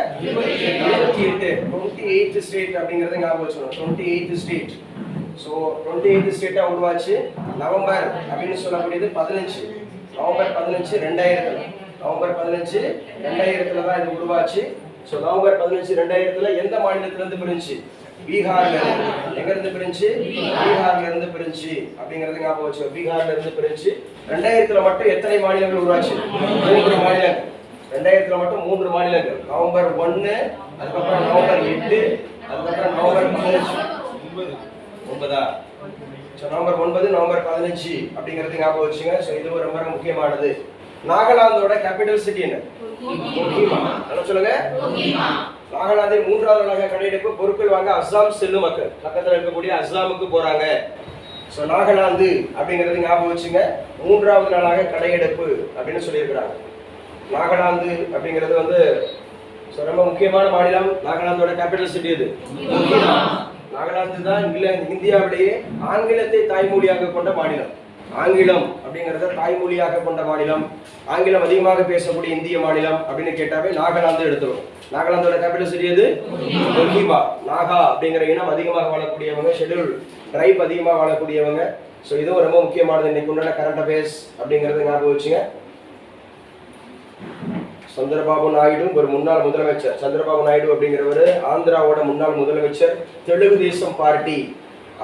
28th ஸ்டேட் அப்படிங்கிறது ஞாபகம் வச்சுக்கணும். 28th state. ஸோ 28th ஸ்டேட்டா உருவாச்சு. நவம்பர் அப்படின்னு சொல்லக்கூடியது 15, நவம்பர் 15 2000. நவம்பர் 15 2000 தான் இது உருவாச்சு. ஸோ நவம்பர் 15 2000 எந்த மாநிலத்திலிருந்து பிரிஞ்சு? பீகார்ல. எங்க இருந்து பிரிஞ்சு? பீகார்ல இருந்து பிரிஞ்சு அப்படிங்கறது ஞாபகம் வச்சு. பீகார்ல இருந்து பிரிஞ்சு 2000 மட்டும் எத்தனை மாநிலங்கள் உருவாச்சு? 3 மாநிலங்கள். 2000 மட்டும் 3 மாநிலங்கள். நவம்பர் 1, அதுக்கப்புறம் நவம்பர் 8, அதுக்கப்புறம் நவம்பர் 15. 9. நவம்பர் 9, நவம்பர் 15 அப்படிங்கறது ஞாபகம் வச்சுங்க. ஸோ இது ரொம்ப முக்கியமானது. நாகாலாந்தோட கேபிட்டல் சிட்டி என்ன? கோஹிமா. என்ன சொல்லுங்க? நாகாலாந்தில் 3வது நாளாக கடையெடுப்பு. பொருட்கள் வாங்க அஸ்ஸாம் செல்லும் மக்கள் பக்கத்தில் இருக்கக்கூடிய அஸ்ஸாமுக்கு போறாங்க. ஸோ நாகாலாந்து அப்படிங்கிறது ஞாபகம் வச்சுங்க. 3வது நாளாக கடையெடுப்பு அப்படின்னு சொல்லியிருக்கிறாங்க. நாகாலாந்து அப்படிங்கிறது வந்து ரொம்ப முக்கியமான மாநிலம். நாகாலாந்தோட கேபிட்டல் சிட்டி இது நாகாலாந்து தான். இந்தியாவிலேயே ஆங்கிலத்தை தாய்மொழியாக கொண்ட மாநிலம். ஆங்கிலம் அப்படிங்கறத தாய்மொழியாக கொண்ட மாநிலம், ஆங்கிலம் அதிகமாக பேசக்கூடிய இந்திய மாநிலம் அப்படின்னு கேட்டாவே நாகாலாந்து எடுத்துரும். நாகாலாந்தோட கேபிட்டல் சிட்டி எது? கோஹிமா. நாகா அப்படிங்கிற இனம் அதிகமாக வாழக்கூடியவங்க, ஷெட்யூல் ட்ரைப் அதிகமாக வாழக்கூடியவங்க. ஸோ இதுவும் ரொம்ப முக்கியமானது. இன்னைக்கு உண்டான கரண்ட் அஃபேர்ஸ் அப்படிங்கறது ஞாபகம் வச்சுங்க. சந்திரபாபு நாயுடு ஒரு முன்னாள் முதலமைச்சர். சந்திரபாபு நாயுடு அப்படிங்கிறவர் ஆந்திராவோட முன்னாள் முதலமைச்சர், தெலுங்கு தேசம் பார்ட்டி.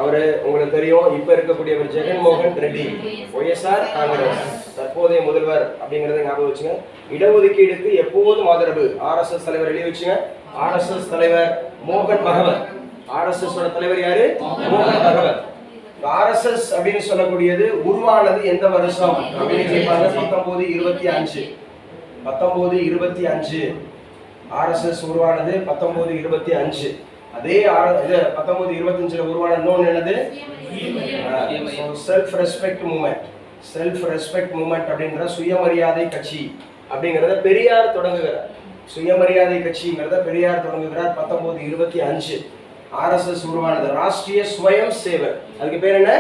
அவரு உங்களுக்கு தெரியும். இப்ப இருக்கக்கூடியவர் ஜெகன்மோகன் ரெட்டி, ஒய்எஸ்ஆர் காங்கிரஸ், தற்போதைய முதல்வர் அப்படிங்கறத ஞாபகம் வச்சுங்க. இடஒதுக்கீடுக்கு எப்போதும் ஆதரவு. ஆர்எஸ்எஸ் தலைவர் எழுதி வச்சுங்க. ஆர்எஸ்எஸ் தலைவர் மோகன் பகவத். ஆர்எஸ்எஸ் தலைவர் யாரு? மோகன் பகவத். ஆர்எஸ்எஸ் அப்படின்னு சொல்லக்கூடியது உருவானது எந்த வருஷம் அப்படின்னு கேட்பாங்க. 1925. 1925 ஆர்எஸ்எஸ் உருவானது 1925. அதே 1925 உருவான இன்னொன்று என்னது? Self respect movement. Self respect movement அப்படிங்கிற சுயமரியாதை கட்சி அப்படிங்கிறத பெரியார் தொடங்குகிறார். சுயமரியாதை கட்சிங்கிறத பெரியார் தொடங்குகிறார் 1925. ஆர்எஸ்எஸ் உருவானது ராஷ்டிரிய ஸ்வயம் சேவர். அதுக்கு பேர் என்ன?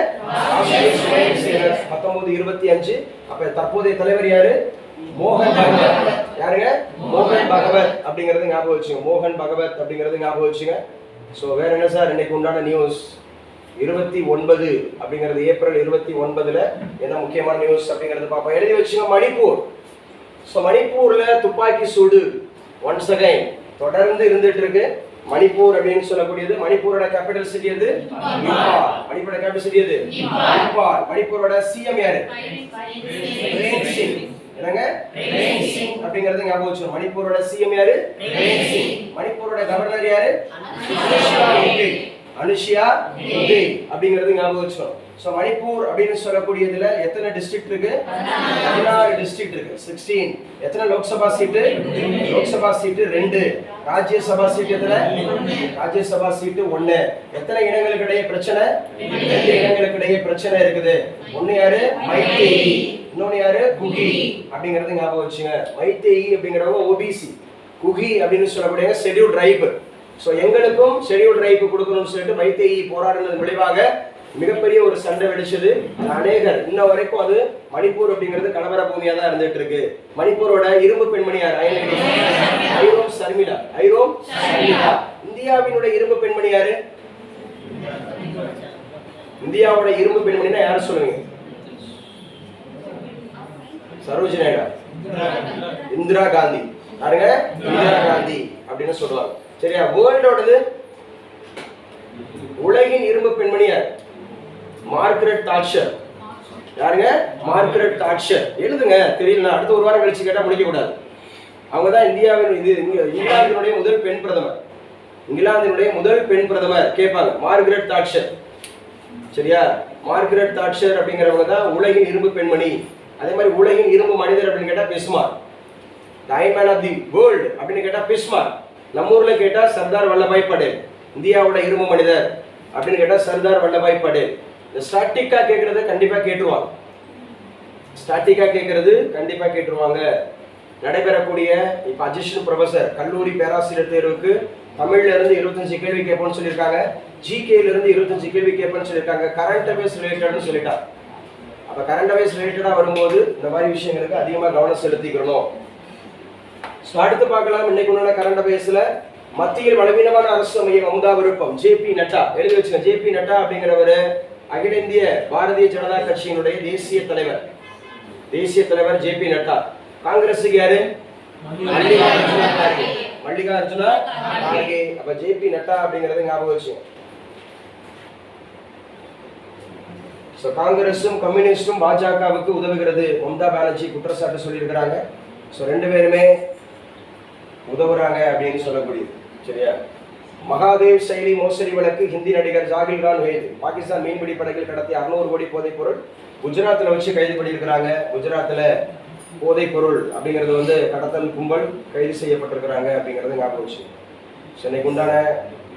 ராஷ்டிரிய ஸ்வயம் சேவர் 1925. அப்ப தற்போதைய தலைவர் யாரு? மோகன் பகவத். யாருங்க? மோகன் பகவத் அப்படிங்கறது ஞாபகம் வச்சுங்க. மோகன் பகவத் அப்படிங்கறது ஞாபகம் வச்சுங்க. ஸோ வேற என்ன சார் இன்னைக்கு உண்டான நியூஸ் 29 அப்படிங்கிறது ஏப்ரல் 29 என்ன முக்கியமான நியூஸ் அப்படிங்கிறது பார்ப்போம். எழுதி வச்சுங்க மணிப்பூர். ஸோ மணிப்பூர்ல துப்பாக்கி சூடு ஒன்ஸ் அகைன் தொடர்ந்து இருந்துட்டு இருக்கு. மணிப்பூர் அப்படின்னு சொல்லக்கூடியது மணிப்பூரோட கேபிட்டல் சிட்டி எது? இம்பால். மணிப்பூரோட கேபிட்டல் சிட்டி எது? இம்பால். மணிப்பூரோட சிஎம் யாரு? பிரேம் சிங். என்னங்க? பிரேம் சிங் அப்படிங்கிறது ஞாபகம் வச்சுக்கணும். மணிப்பூரோட சிஎம் யாரு? பிரேம் சிங். மணிப்பூரோட கவர்னர் யாரு? அனுஷியா உதய் அப்படிங்கிறது ஞாபகம் வச்சுக்கணும். ஸோ மணிப்பூர் அப்படின்னு சொல்லக்கூடியதுல எத்தனை டிஸ்ட்ரிக்ட் இருக்கு? 16 டிஸ்ட்ரிக்ட் இருக்கு. 16. எத்தனை லோக்சபா சீட்டு? லோக்சபா சீட்டு 2. ராஜ்யசபா சீட்டு எத்தனை? ராஜ்யசபா சீட்டு 1. எத்தனை இனங்களுக்கு இடையே பிரச்சனை? 2 இனங்களுக்கு இடையே பிரச்சனை இருக்குது. ஒன்னு யாரு? மைத்தேயி, இன்னொன்னு யாரு? குகி அப்படிங்கிறது ஞாபகம் வச்சுங்க. மைத்தேயி அப்படிங்கிறவங்க ஓபிசி, குகி அப்படின்னு சொல்லக்கூடிய ஷெட்யூல்ட் ட்ரைப். ஸோ எங்களுக்கும் ஷெட்யூல்ட் ட்ரைப் கொடுக்கணும்னு சொல்லிட்டு மைத்தேயி போராடினதன் விளைவாக மிகப்பெரிய ஒரு சண்டை வெடிச்சது. அநேகர் இன்ன வரைக்கும் அது மணிப்பூர் அப்படிங்கிறது கலவர பூமியா தான் இருந்துட்டு இருக்கு. மணிப்பூரோட இரும்பு பெண்மணி யார்? ஐரோம் சர்மிளா. ஐரோம் சர்மிளா. இந்தியாவினுடைய இரும்பு பெண்மணி யாரு? இந்தியாவோட இரும்பு பெண்மணினா யாரு சொல்லுவீங்க? சரோஜினி நாயுடு, இந்திரா காந்தி. யாருங்க? இந்திரா காந்தி அப்படின்னு சொல்லுவாங்க. சரியா? வேர்ல்டோடது உலகின் இரும்பு பெண்மணி யார்? Margaret Thatcher. யாருங்க? Margaret Thatcher. எழுதுங்க, தெரியல அடுத்த ஒரு வாரம் கழிச்சு கேட்டா முடிக்க கூடாது. அவங்க தான் இங்கிலாந்தினுடைய முதல் பெண் பிரதமர். இங்கிலாந்தினுடைய முதல் பெண் பிரதமர் கேட்பாங்க மார்கரெட் தாட்சர். சரியா? மார்கரெட் தாட்சர் அப்படிங்கிறவங்க தான் உலகின் இரும்பு பெண்மணி. அதே மாதிரி உலகின் இரும்பு மனிதர் அப்படின்னு கேட்டா Bismarck. Diamond of the world அப்படின்னு கேட்டா பிஸ்மார்க். நம்ம ஊர்ல கேட்டா சர்தார் வல்லபாய் படேல். இந்தியாவோட இரும்பு மனிதர் அப்படின்னு கேட்டா சர்தார் வல்லபாய் படேல். இந்த ஸ்டாட்டிக்கா கேட்கறது கண்டிப்பா கேட்டுருவாங்க. ஸ்டாட்டிக்கா கேட்கறது கண்டிப்பா கேட்டுருவாங்க. நடைபெறக்கூடிய இப்ப அசிஸ்டன்ட் ப்ரொஃபசர் கல்லூரி பேராசிரியர் தேர்வுக்கு தமிழ்ல இருந்து 25 கேள்வி கேட்போம்னு சொல்லியிருக்காங்க. ஜிகேல இருந்து 25 கேள்வி கேட்போம்னு சொல்லியிருக்காங்க. கரண்ட் அஃபேர்ஸ் ரிலேட்டட்னு சொல்லிட்டாங்க. அப்ப கரண்ட் அஃபேர்ஸ் ரிலேட்டடா வரும்போது இந்த மாதிரி விஷயங்களுக்கு அதிகமா கவனம் செலுத்திக்கணும். அடுத்து பார்க்கலாம். இன்னைக்கு உண்டான கரண்ட் அஃபேர்ஸ்ல மத்தியில் பலவீனமான அரசு அமைய மம்தா விருப்பம். ஜேபி நட்டா. எழுதி வச்சுங்க. ஜேபி நட்டா அப்படிங்கிறவரு அகில இந்திய பாரதிய ஜனதா கட்சியினுடைய தேசிய தலைவர். தேசிய தலைவர் ஜேபி நட்டா. காங்கிரஸுக்கு யாரு? மல்லிகார்ஜுனா கார்கே. அப்ப ஜேபி நட்டா அப்படிங்கறது ஞாபகம் வச்சுங்க. காங்கிரஸும் கம்யூனிஸ்டும் பாஜகவுக்கு உதவுகிறது மம்தா பானர்ஜி குற்றச்சாட்டு சொல்லியிருக்கிறாங்க. ரெண்டு பேருமே உதவுறாங்க அப்படின்னு சொல்லக்கூடியது. சரியா? மகாதேவ் செயலி மோசடி வழக்கு ஹிந்தி நடிகர் ஜாகிர் கான் கைது. பாகிஸ்தான் மீன்பிடி படகில் கடத்திய 600 கோடி போதைப் பொருள் குஜராத்தில் வச்சு கைது பண்ணியிருக்கிறாங்க. குஜராத்தில் போதைப் பொருள் அப்படிங்கிறது கடத்தல் கும்பல் கைது செய்யப்பட்டிருக்கிறாங்க அப்படிங்கிறது ஞாபகம் வச்சு. சென்னைக்கு உண்டான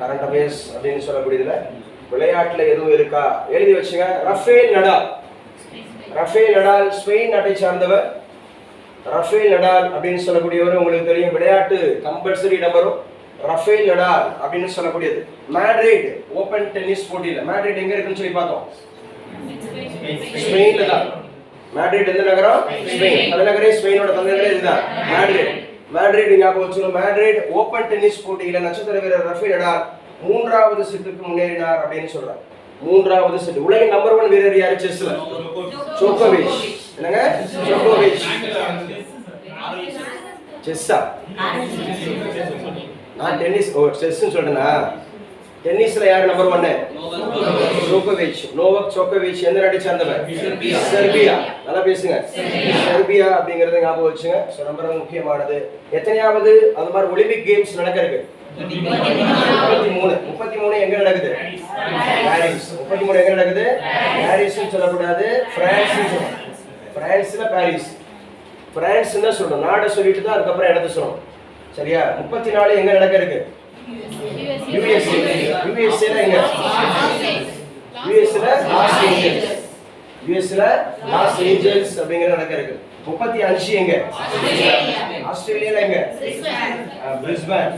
கரண்ட் அஃபேர்ஸ் அப்படின்னு சொல்லக்கூடியதுல விளையாட்டுல எதுவும் இருக்கா? எழுதி வச்சுங்க. Rafael Nadal. Rafael Nadal Spain நாட்டை சார்ந்தவர். ரஃபேல் நடால் அப்படின்னு சொல்லக்கூடியவர் உங்களுக்கு தெரியும். விளையாட்டு கம்பல்சரி இடம்பெறும். ரஃபேல் நடால் அப்படின்னு சொல்லக்கூடியது மேட்ரிட் ஓபன் டென்னிஸ் போட்டியில. மேட்ரிட் எங்க இருக்குன்னு சொல்லி பார்த்தோம். ஸ்பெயின்ல தான். மேட்ரிட் எந்த நகரம்? ஸ்பெயின். தலைநகரே ஸ்பெயினோட தலைநகரே இதுதான் மேட்ரிட். மேட்ரிட் ஞாபகம் வச்சுக்கணும். மேட்ரிட் ஓபன் டென்னிஸ் போட்டியில நட்சத்திர வீரர் ரஃபேல் நடால் 3வது செட்டுக்கு முன்னேறினார் அப்படின்னு சொல்றாங்க. 3வது செட். உலகின் நம்பர் 1 வீரர் யாரு செஸ்ல? ஜோகோவிச். என்னங்க? ஜோகோவிச். செஸ்ஸா? நான் டென்னிஸ் செஸ்ன்னு சொல்றேனா? டென்னிஸ்ல யார் நம்பர் 1? ஜோகோவிச். நோவாக் ஜோகோவிச் எந்த நாட்டை சார்ந்தவர்? செர்பியா. நல்லா பேசுங்க. செர்பியா அப்படிங்கறத ஞாபகம் வச்சுங்க. ரொம்ப முக்கியமானது. எத்தனையாவது அந்த மாதிரி ஒலிம்பிக் கேம்ஸ் நடக்குது? 33 எங்க நடக்குது? பாரிஸ். 33 எங்க நடக்குது? பாரிஸ்னு சொல்லக்கூடாது, பிரான்ஸ்னு சொல்லணும். பிரான்ஸ்ல பாரிஸ். பிரான்ஸ்னா சொல்லணும். நாடை சொல்லிட்டு தான் அதுக்கப்புறம் இடத்த சொல்லணும். சரியா? 34 எங்க நடக்க இருக்கு? யுஎஸ்ஏ. யுஎஸ்ஏல எங்க? யுஎஸ்ல லாஸ் ஏஞ்சல்ஸ். யுஎஸ்ல லாஸ் ஏஞ்சல்ஸ் அப்படிங்கற நடக்க இருக்கு. 35 எங்க? ஆஸ்திரேலியால எங்க? பிரிஸ்பேன்.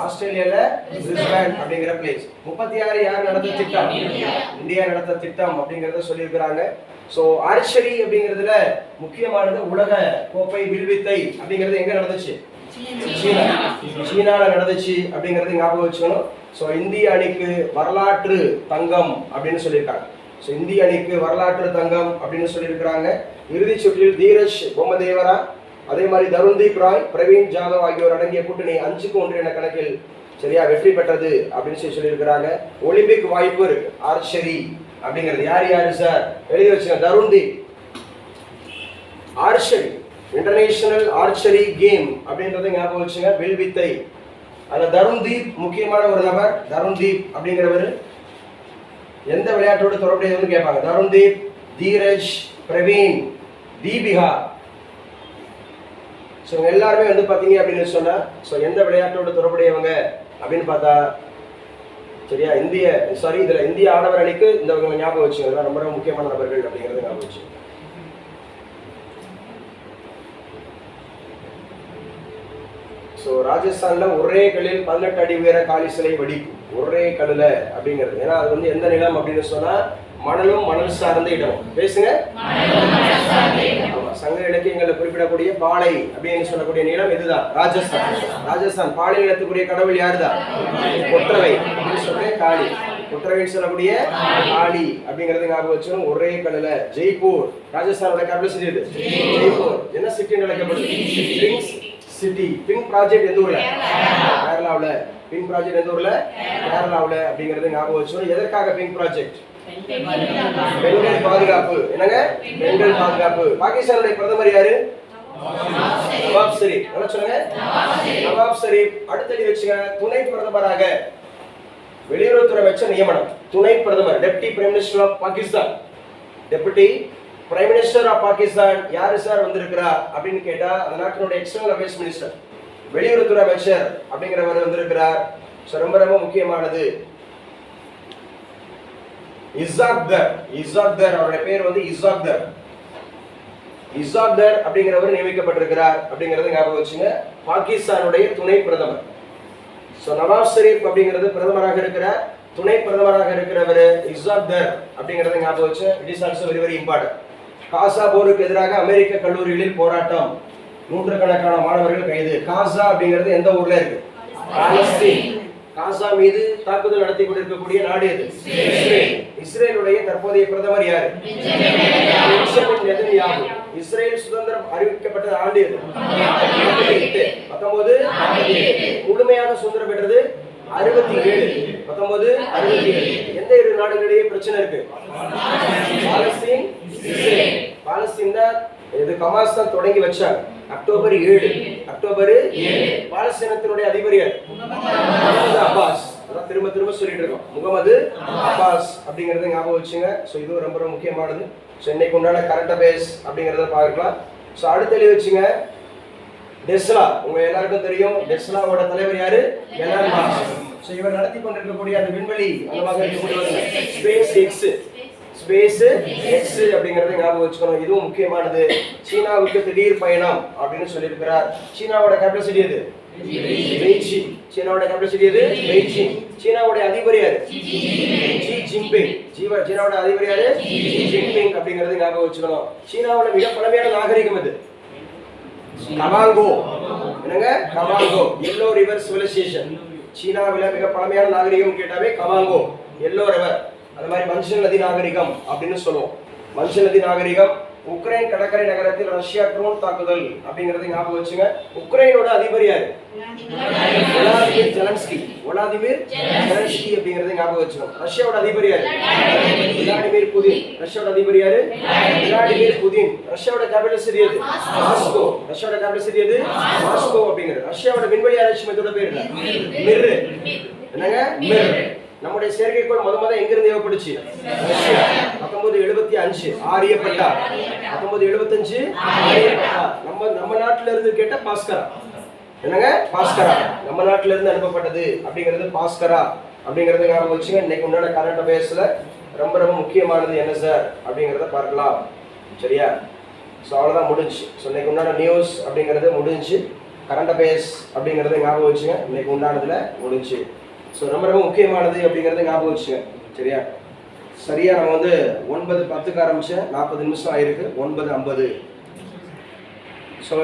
ஆஸ்திரேலியால பிரிஸ்பேன் அப்படிங்கற பிளேஸ். 36 யார் நடத்த திட்டம்? இந்தியா நடத்த திட்டம் அப்படிங்கறத சொல்லியிருக்காங்க. சோ ஆர்ச்சரி அப்படிங்கிறதுல முக்கியமானது உலக கோப்பை வில்வித்தை அப்படிங்கிறது எங்க நடந்துச்சு? சீனால நடந்துச்சு அப்படிங்கறது ஞாபகம் வச்சுக்கணும். ஸோ இந்திய அணிக்கு வரலாற்று தங்கம் அப்படின்னு சொல்லியிருக்காங்க. ஸோ இந்திய அணிக்கு வரலாற்று தங்கம் அப்படின்னு சொல்லியிருக்கிறாங்க. இறுதிச் சுற்றில் தீரஜ் பொம்மதேவரா, அதே மாதிரி தருண்தீப் ராய், பிரவீன் ஜாதவ் ஆகியோர் அடங்கிய கூட்டணி 5-1 என கணக்கில் சரியா வெற்றி பெற்றது அப்படின்னு சொல்லியிருக்கிறாங்க. ஒலிம்பிக் வாய்ப்பு இருக்கு ஆர்ச்சரி அப்படிங்கிறது. யாரு சார் எழுதி வச்சுங்க. Tarundeep archery, international archery game அப்படின்றத ஞாபகம் வச்சுங்க. வில் வித்தை. அதுல தருண்தீப் முக்கியமான ஒரு நபர். தருண்தீப் அப்படிங்கிறவர் எந்த விளையாட்டோடு தொடர்புடையதுன்னு கேட்பாங்க. தருண்தீப், தீரஜ், பிரவீன், தீபிகா. ஸோ எல்லாருமே வந்து பார்த்தீங்க அப்படின்னு சொன்னா ஸோ எந்த விளையாட்டோடு தொடர்புடையவங்க அப்படின்னு பார்த்தா சரியா இதுல இந்திய ஆடவர் அணிக்கு இந்த ஞாபகம் வச்சுங்க. ரொம்ப முக்கியமான நபர்கள் அப்படிங்கிறது ஞாபகம் வச்சு. ஸோ ராஜஸ்தான்ல ஒரே கல்லில் 18 அடி உயர காளி சிலை வெடிப்பு. ஒரே கல்லுல அப்படிங்கிறது. ஏன்னா அது வந்து எந்த நிலம் அப்படின்னு சொன்னா மணலும் மணல் சார்ந்த இடம். பேசுங்க. சங்க இலக்கியங்கள்ல குறிப்பிடக்கூடிய பாலை அப்படின்னு சொல்லக்கூடிய நிலம் இதுதான் ராஜஸ்தான். ராஜஸ்தான் பாலை நிலத்துக்குரிய கடவுள் யாருதான்? கொற்றவை அப்படின்னு சொல்ற காளி. கொற்றவைன்னு சொல்லக்கூடிய காளி அப்படிங்கறது ஞாபகம் வச்சுக்கணும். ஒரே கல்லுல. ஜெய்ப்பூர் ராஜஸ்தானோட கேபிட்டல் சிட்டி இது. ஜெய்ப்பூர் என்ன சிட்டின்னு அழைக்கப்படுது? Pink city. பிங்க் ப்ராஜெக்ட் எந்த ஊர்ல? கேரளாவுல. பிங்க் ப்ராஜெக்ட் எந்த ஊர்ல? கேரளாவுல அப்படிங்கறது ஞாபகம் வச்சுக்கணும். எதற்காக பிங்க் ப்ராஜெக்ட்? பெண்கள் பாதுகாப்பு. என்னங்க? பெண்கள் பாதுகாப்பு. பாகிஸ்தானுடைய பிரதமர் யாரு? நவாப் ஷெரீப். என்ன சொல்லுங்க? நவாப் ஷெரீப். அடுத்தடி வச்சுங்க. துணை பிரதமராக வெளியுறவுத்துறை அமைச்சர் நியமனம். துணை பிரதமர், deputy prime minister of Pakistan. Deputy prime minister of Pakistan யாரு சார் வந்திருக்கிறா அப்படின்னு கேட்டா அந்த நாட்டினுடைய எக்ஸ்டர்னல் அஃபேர்ஸ் மினிஸ்டர், வெளியுறவுத்துறை அமைச்சர் அப்படிங்கிறவர் வந்திருக்கிறார். ரொம்ப ரொம்ப முக்கியமானது. இசாக்தர் அவருடைய பேர் வந்து இசாக்தர் அப்படிங்கிறவர் நியமிக்கப்பட்டிருக்கிறார் அப்படிங்கறத ஞாபகம் வச்சுங்க. பாகிஸ்தானுடைய துணை பிரதமர். சோ நவாஸ் ஷெரீப் அப்படிங்கிறது பிரதமராக இருக்கிறார். துணை பிரதமராக இருக்கிறவர் இசாக்தர் அப்படிங்கறத ஞாபகம் வச்சு. It is also very very important. Gaza போருக்கு எதிராக அமெரிக்க கல்லூரிகளில் போராட்டம். 100 கணக்கான மாணவர்கள் கைது. காசா அப்படிங்கிறது எந்த ஊர்ல இருக்கு? பாலஸ்தீன். காசா மீது தாக்குதல் நடத்தி கொண்டிருக்கக்கூடிய நாடு எது? இஸ்ரேல். இஸ்ரேலுடைய தற்போதைய பிரதமர் யாரு? Benjamin Netanyahu. இஸ்ரேல் சுதந்திரம் அறிவிக்கப்பட்ட ஆண்டு எது? 1948. முழுமையாக சுதந்திரம் பெற்றது 67. 1967. எந்த இரு நாடுகளிடையே பிரச்சனை இருக்கு? பாலஸ்தீன், இஸ்ரேல். பாலஸ்தீன் தான் இது ஹமாஸ் தான் தொடங்கி வச்சாங்க. அக்டோபர் 7. பாலஸ்தீனத்தினுடைய அதிபர் யார்? முகமது அப்பாஸ். திரும்ப திரும்ப சொல்லிட்டு இருக்கோம். முகமது அப்பாஸ் அப்படிங்கறத ஞாபகம் வச்சுங்க. ஸோ இது ரொம்ப ரொம்ப முக்கியமானது. ஸோ இன்னைக்கு உண்டான கரண்ட் அஃபேர்ஸ் அப்படிங்கறத பார்க்கலாம். ஸோ அடுத்த எழுதி வச்சுங்க. டெஸ்லா உங்க எல்லாருக்கும் தெரியும். டெஸ்லாவோட தலைவர் யாரு? Elon Musk. ஸோ இவர் நடத்தி கொண்டிருக்கக்கூடிய அந்த விண்வெளி அந்த மாதிரி இருக்கக்கூடிய ஸ்பேஸ் எக்ஸ் அப்படிங்கறத ஞாபகம் வச்சுக்கணும். இதுவும் முக்கியமானது. சீனாவுக்கு திடீர் பயணம் அப்படின்னு சொல்லியிருக்கிறார். சீனாவோட கேபிட்டல் சிட்டி எது? பெய்ஜிங். சீனாவோட கேபிட்டல் சிட்டி எது? பெய்ஜிங். சீனாவோட அதிபர் யாரு? Xi Jinping. சீனாவோட அதிபர் யாரு? ஜி ஜின்பிங் அப்படிங்கறத ஞாபகம் வச்சுக்கணும். சீனாவோட மிக பழமையான நாகரிகம் எது? கமாங்கோ. என்னங்க? கமாங்கோ. Yellow river civilization. சீனாவில மிக பழமையான நாகரிகம் கேட்டாவே கமாங்கோ, எல்லோ ரிவர். அது மாதிரி மஞ்சள் நதி நாகரிகம் அப்படின்னு சொல்லுவோம். மஞ்சள் நதி நாகரிகம். உக்ரைன் கடற்கரை நகரத்தில் ரஷ்யா ட்ரோன் தாக்குதல் அப்படிங்கறத ஞாபகம் வச்சுங்க. உக்ரைனோட அதிபர் யாரு? Vladimir Zelensky. அப்படிங்கறத ஞாபகம் வச்சுக்கணும். ரஷ்யாவோட அதிபர் யாரு? Vladimir Putin. ரஷ்யாவோட அதிபர் யாரு? Vladimir Putin. ரஷ்யாவோட கேபிட்டல் சிட்டி எது? மாஸ்கோ. ரஷ்யாவோட கேபிட்டல் சிட்டி எது? மாஸ்கோ அப்படிங்கிறது. ரஷ்யாவோட விண்வெளி ஆராய்ச்சி மையத்தோட பேர் என்ன? மிர். என்னங்க? மிர். நம்முடைய செயற்கைக்கோள் முத எங்க இருந்து ஏவப்பட்டுச்சு? ரஷ்யா. 1975 ஆரியப்பட்டா. 1975 ஆரியப்பட்டா. நம்ம நாட்டுல இருந்து கேட்ட பாஸ்கரா. என்னங்க? பாஸ்கரா. நம்ம நாட்டுல இருந்து அனுப்பப்பட்டது அப்படிங்கிறது பாஸ்கரா அப்படிங்கறத ஞாபகம் வச்சுங்க. இன்னைக்கு உண்டான கரண்ட் அஃபேர்ஸ்ல ரொம்ப ரொம்ப முக்கியமானது என்ன சார் அப்படிங்கறத பார்க்கலாம். சரியா? ஸோ அவ்வளோதான் முடிஞ்சு. ஸோ இன்னைக்கு உண்டான நியூஸ் அப்படிங்கிறது முடிஞ்சு. கரண்ட் அஃபேர்ஸ் அப்படிங்கறத ஞாபகம் வச்சுங்க. இன்னைக்கு உண்டானதுல முடிஞ்சு. ஸோ ரொம்ப ரொம்ப முக்கியமானது அப்படிங்கிறத ஞாபகம் வச்சுங்க. சரியா நம்ம வந்து 9:10க்கு ஆரம்பிச்சேன். 40 நிமிஷம் ஆயிருக்கு. 9:50. ஸோ